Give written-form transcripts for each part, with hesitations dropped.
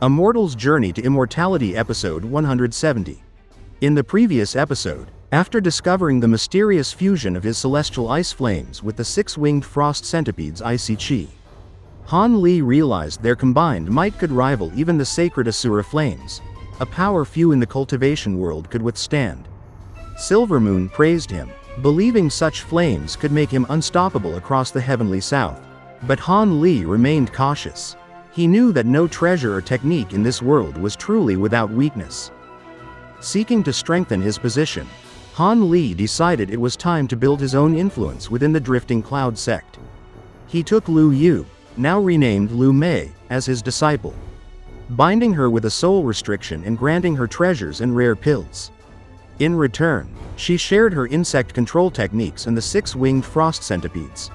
A Mortal's Journey to Immortality Episode 170. In the previous episode, after discovering the mysterious fusion of his celestial ice flames with the six-winged frost centipede's icy chi, Han Li realized their combined might could rival even the Sacred Asura Flames, a power few in the cultivation world could withstand. Silvermoon praised him, believing such flames could make him unstoppable across the heavenly south. But Han Li remained cautious. He knew that no treasure or technique in this world was truly without weakness. Seeking to strengthen his position, Han Li decided it was time to build his own influence within the Drifting Cloud Sect. He took Liu Yu, now renamed Liu Mei, as his disciple, binding her with a soul restriction and granting her treasures and rare pills. In return, she shared her insect control techniques and the six-winged frost centipedes.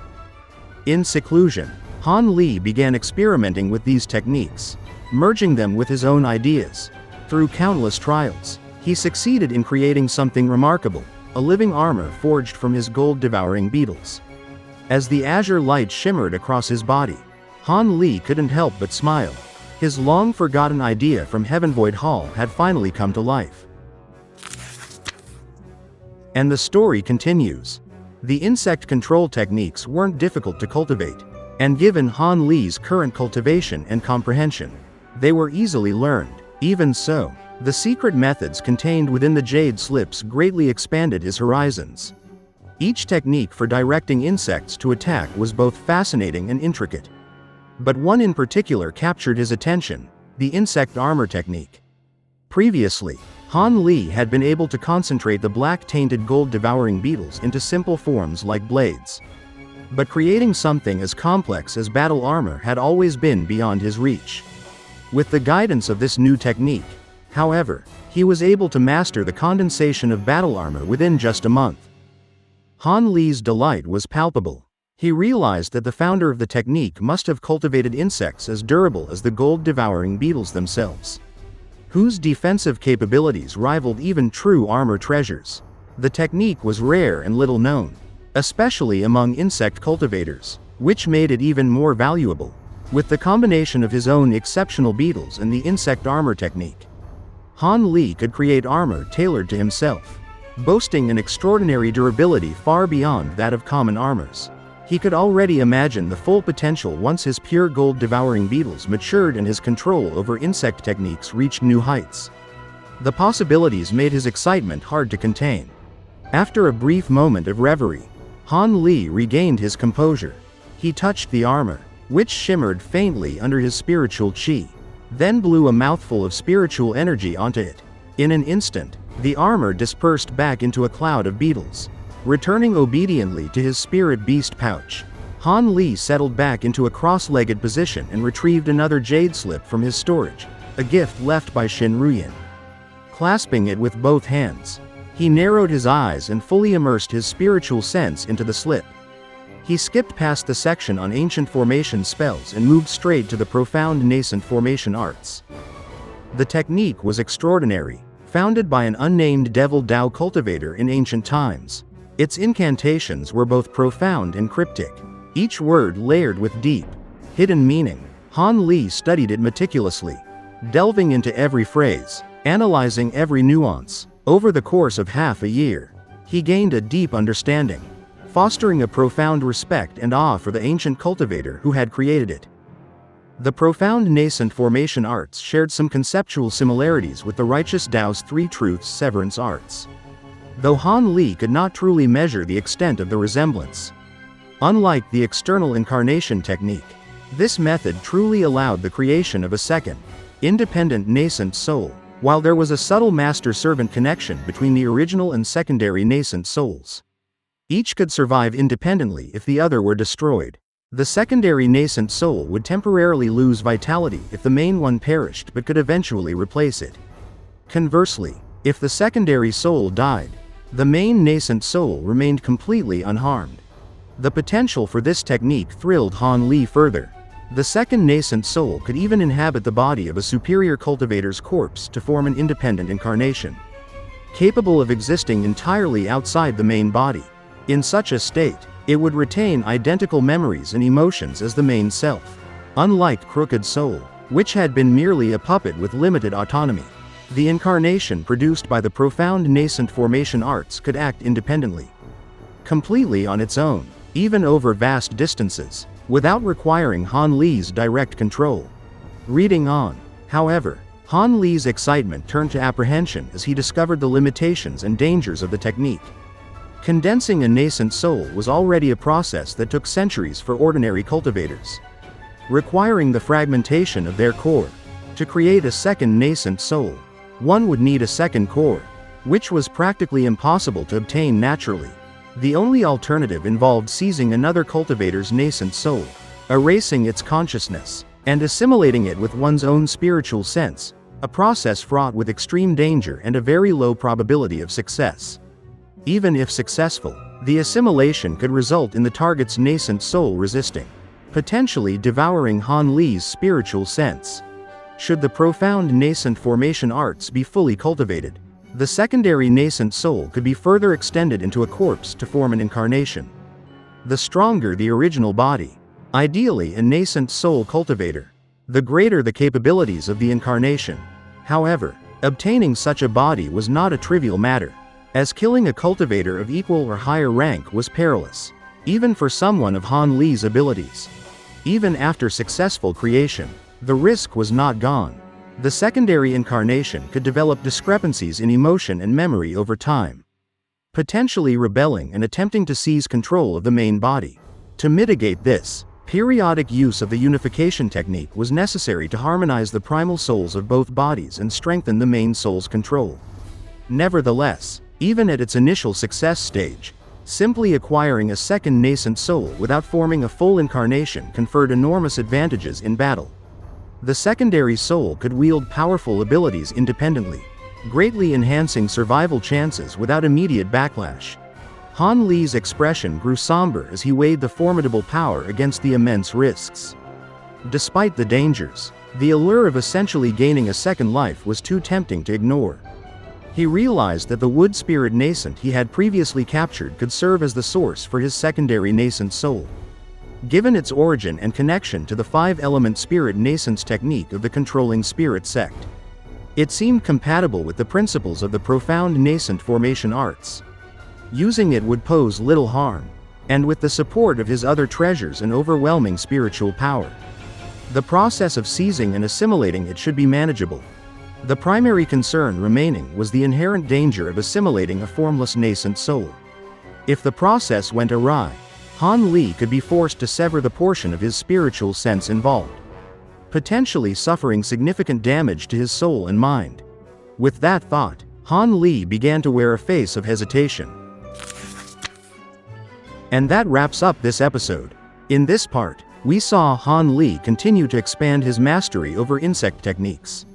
In seclusion, Han Li began experimenting with these techniques, merging them with his own ideas. Through countless trials, he succeeded in creating something remarkable, a living armor forged from his gold-devouring beetles. As the azure light shimmered across his body, Han Li couldn't help but smile. His long-forgotten idea from Heavenvoid Hall had finally come to life. And the story continues. The insect control techniques weren't difficult to cultivate, and given Han Li's current cultivation and comprehension, they were easily learned. Even so, the secret methods contained within the jade slips greatly expanded his horizons. Each technique for directing insects to attack was both fascinating and intricate. But one in particular captured his attention: the insect armor technique. Previously, Han Li had been able to concentrate the black-tainted gold-devouring beetles into simple forms like blades. But creating something as complex as battle armor had always been beyond his reach. With the guidance of this new technique, however, he was able to master the condensation of battle armor within just a month. Han Li's delight was palpable. He realized that the founder of the technique must have cultivated insects as durable as the gold-devouring beetles themselves, whose defensive capabilities rivaled even true armor treasures. The technique was rare and little known, especially among insect cultivators, which made it even more valuable. With the combination of his own exceptional beetles and the insect armor technique, Han Li could create armor tailored to himself, boasting an extraordinary durability far beyond that of common armors. He could already imagine the full potential once his pure gold-devouring beetles matured and his control over insect techniques reached new heights. The possibilities made his excitement hard to contain. After a brief moment of reverie, Han Li regained his composure. He touched the armor, which shimmered faintly under his spiritual chi, then blew a mouthful of spiritual energy onto it. In an instant, the armor dispersed back into a cloud of beetles. Returning obediently to his spirit beast pouch, Han Li settled back into a cross-legged position and retrieved another jade slip from his storage, a gift left by Xin Ruyan. Clasping it with both hands, he narrowed his eyes and fully immersed his spiritual sense into the slip. He skipped past the section on ancient formation spells and moved straight to the profound nascent formation arts. The technique was extraordinary, founded by an unnamed devil Dao cultivator in ancient times. Its incantations were both profound and cryptic, each word layered with deep, hidden meaning. Han Li studied it meticulously, delving into every phrase, analyzing every nuance. Over the course of half a year, he gained a deep understanding, fostering a profound respect and awe for the ancient cultivator who had created it. The profound nascent formation arts shared some conceptual similarities with the righteous Dao's Three Truths severance arts, though Han Li could not truly measure the extent of the resemblance. Unlike the external incarnation technique, this method truly allowed the creation of a second, independent nascent soul. While there was a subtle master-servant connection between the original and secondary nascent souls, each could survive independently if the other were destroyed. The secondary nascent soul would temporarily lose vitality if the main one perished but could eventually replace it. Conversely, if the secondary soul died, the main nascent soul remained completely unharmed. The potential for this technique thrilled Han Li further. The second nascent soul could even inhabit the body of a superior cultivator's corpse to form an independent incarnation, capable of existing entirely outside the main body. In such a state, it would retain identical memories and emotions as the main self. Unlike Crooked Soul, which had been merely a puppet with limited autonomy. The incarnation produced by the profound nascent formation arts could act independently, completely on its own, even over vast distances, without requiring Han Li's direct control. Reading on, however, Han Li's excitement turned to apprehension as he discovered the limitations and dangers of the technique. Condensing a nascent soul was already a process that took centuries for ordinary cultivators, requiring the fragmentation of their core. To create a second nascent soul, one would need a second core, which was practically impossible to obtain naturally. The only alternative involved seizing another cultivator's nascent soul, erasing its consciousness, and assimilating it with one's own spiritual sense, a process fraught with extreme danger and a very low probability of success. Even if successful, the assimilation could result in the target's nascent soul resisting, potentially devouring Han Li's spiritual sense. Should the profound nascent formation arts be fully cultivated, the secondary nascent soul could be further extended into a corpse to form an incarnation. The stronger the original body, ideally a nascent soul cultivator, the greater the capabilities of the incarnation. However, obtaining such a body was not a trivial matter, as killing a cultivator of equal or higher rank was perilous, even for someone of Han Li's abilities. Even after successful creation, the risk was not gone. The secondary incarnation could develop discrepancies in emotion and memory over time, potentially rebelling and attempting to seize control of the main body. To mitigate this, periodic use of the unification technique was necessary to harmonize the primal souls of both bodies and strengthen the main soul's control. Nevertheless, even at its initial success stage, simply acquiring a second nascent soul without forming a full incarnation conferred enormous advantages in battle. The secondary soul could wield powerful abilities independently, greatly enhancing survival chances without immediate backlash. Han Li's expression grew somber as he weighed the formidable power against the immense risks. Despite the dangers, the allure of essentially gaining a second life was too tempting to ignore. He realized that the wood spirit nascent he had previously captured could serve as the source for his secondary nascent soul. Given its origin and connection to the five-element spirit nascence technique of the controlling spirit sect, it seemed compatible with the principles of the profound nascent formation arts. Using it would pose little harm, and with the support of his other treasures and overwhelming spiritual power, the process of seizing and assimilating it should be manageable. The primary concern remaining was the inherent danger of assimilating a formless nascent soul. If the process went awry, Han Li could be forced to sever the portion of his spiritual sense involved, potentially suffering significant damage to his soul and mind. With that thought, Han Li began to wear a face of hesitation. And that wraps up this episode. In this part, we saw Han Li continue to expand his mastery over insect techniques,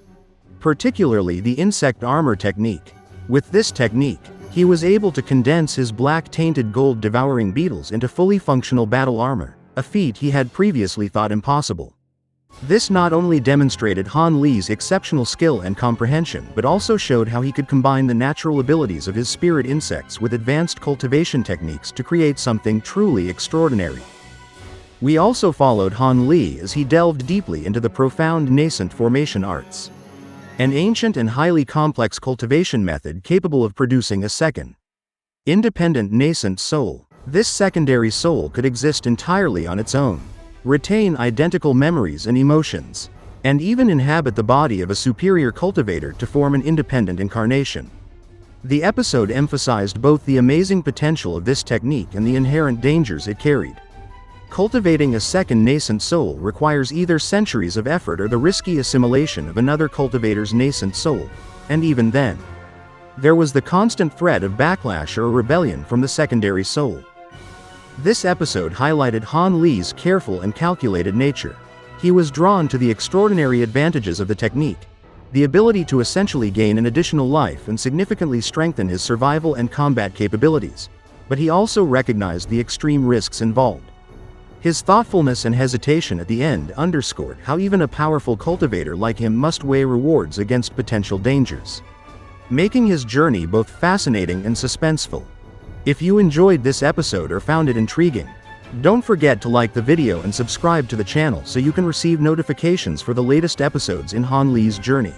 particularly the insect armor technique. With this technique, he was able to condense his black-tainted gold devouring beetles into fully functional battle armor, a feat he had previously thought impossible. This not only demonstrated Han Li's exceptional skill and comprehension but also showed how he could combine the natural abilities of his spirit insects with advanced cultivation techniques to create something truly extraordinary. We also followed Han Li as he delved deeply into the profound nascent formation arts, an ancient and highly complex cultivation method capable of producing a second, independent nascent soul. This secondary soul could exist entirely on its own, retain identical memories and emotions, and even inhabit the body of a superior cultivator to form an independent incarnation. The episode emphasized both the amazing potential of this technique and the inherent dangers it carried. Cultivating a second nascent soul requires either centuries of effort or the risky assimilation of another cultivator's nascent soul, and even then, there was the constant threat of backlash or rebellion from the secondary soul. This episode highlighted Han Li's careful and calculated nature. He was drawn to the extraordinary advantages of the technique, the ability to essentially gain an additional life and significantly strengthen his survival and combat capabilities, but he also recognized the extreme risks involved. His thoughtfulness and hesitation at the end underscored how even a powerful cultivator like him must weigh rewards against potential dangers, making his journey both fascinating and suspenseful. If you enjoyed this episode or found it intriguing, Don't forget to like the video and subscribe to the channel so you can receive notifications for the latest episodes in Han Li's journey.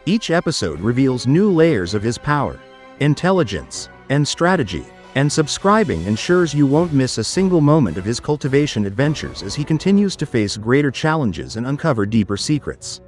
Each episode reveals new layers of his power, intelligence, and strategy, and subscribing ensures you won't miss a single moment of his cultivation adventures as he continues to face greater challenges and uncover deeper secrets.